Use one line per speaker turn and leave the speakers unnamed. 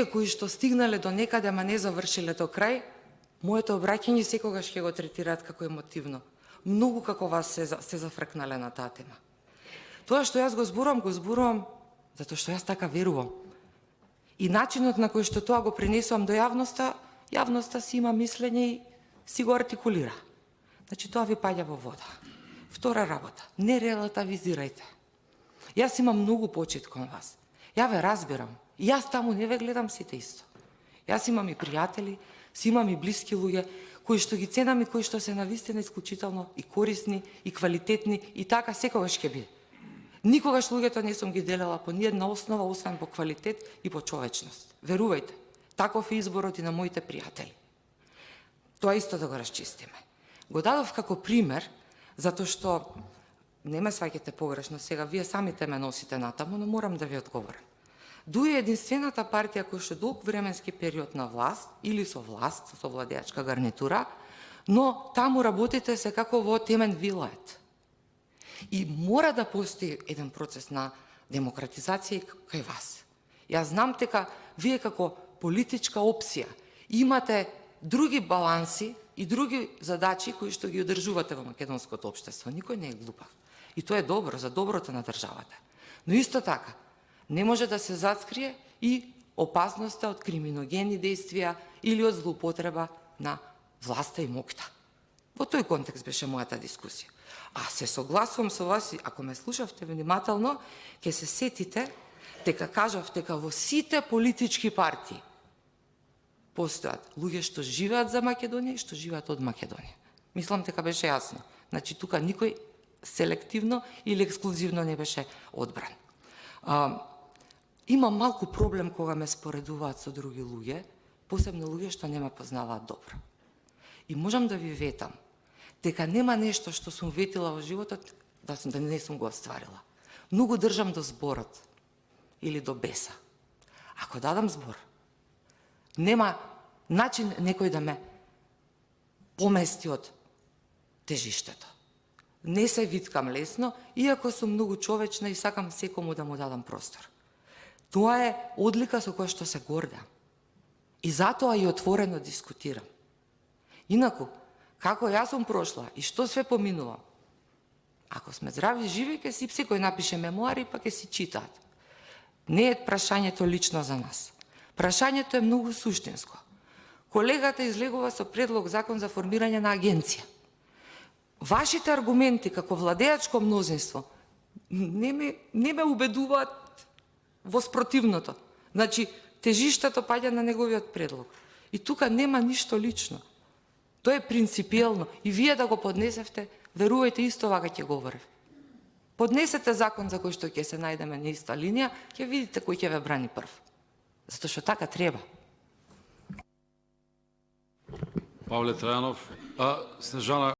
луѓе кои што стигнале до некаде, ама не завршиле до крај, моето обраќање секогаш ќе го третираат како емотивно. Многу како вас се зафркнале на таа тема. Тоа што јас го зборувам затоа што јас така верувам. И начинот на кој што тоа го пренесувам до јавноста си има мислење и си го артикулира. Значи, тоа ви паѓа во вода. Втора работа, не релативизирајте. Јас имам многу почит кон вас. Ја ве разбирам. И јас таму не ве гледам сите исто. Јас имам и пријатели, си имам и блиски луѓе, кои што ги ценам и кои што се навистина исклучително и корисни, и квалитетни, и така секогаш ќе биде. Никогаш луѓето не сум ги делела по ниедна основа, освен по квалитет и по човечност. Верувајте, таков е изборот и на моите пријатели. Тоа исто да го расчистиме. Го дадов како пример, затоа што не ме сваќате погрешно сега, вие самите ме носите натаму, но морам да ви одговорам. ДУ е единствената партија која што долг временски период на власт, или со власт, со владеачка гарнитура, но таму работите се како во темен вилает. И мора да постои еден процес на демократизација кај вас. Јас знам дека вие како политичка опција имате други баланси и други задачи кои што ги одржувате во македонското општество. Никој не е глупав. И тоа е добро за доброто на државата. Но исто така, не може да се заскрие и опасноста од криминогени действија или од злоупотреба на власта и мокта. Во тој контекст беше мојата дискусија. А се согласувам со вас, ако ме слушавте внимателно, ќе се сетите дека кажав дека во сите политички партии постојат луѓе што живеат за Македонија и што живеат од Македонија. Мислам дека беше јасно. Значи, тука никој селективно или ексклузивно не беше одбран. Имам малку проблем кога ме споредуваат со други луѓе, посебно луѓе што не ме познаваат добро. И можам да ви ветам дека нема нешто што сум ветила во животот да не сум го остварила. Многу држам до зборот или до беса. Ако дадам збор, нема начин некој да ме помести од тежиштето. Не се виткам лесно, иако сум многу човечна и сакам секому да му дадам простор. Тоа е одлика со која што се гордам. И затоа и отворено дискутирам. Инаку, како јас сум прошла и што све поминувам, ако сме здрави и живи, ќе си секој напише мемуари, па ќе си читаат. Не е прашањето лично за нас. Прашањето е многу суштинско. Колегата излегува со предлог закон за формирање на агенција. Вашите аргументи како владеачко мнозинство не ме убедуваат во спротивното. Значи, тежиштето паѓа на неговиот предлог. И тука нема ништо лично. Тоа е принципиелно. И вие да го поднесевте, верувајте, исто вака ќе говорев. Поднесете закон за кој што ќе се најдеме на иста линија, ќе видите кој ќе ве брани прв. Затоа што така треба.
Павле Трајанов, Снежана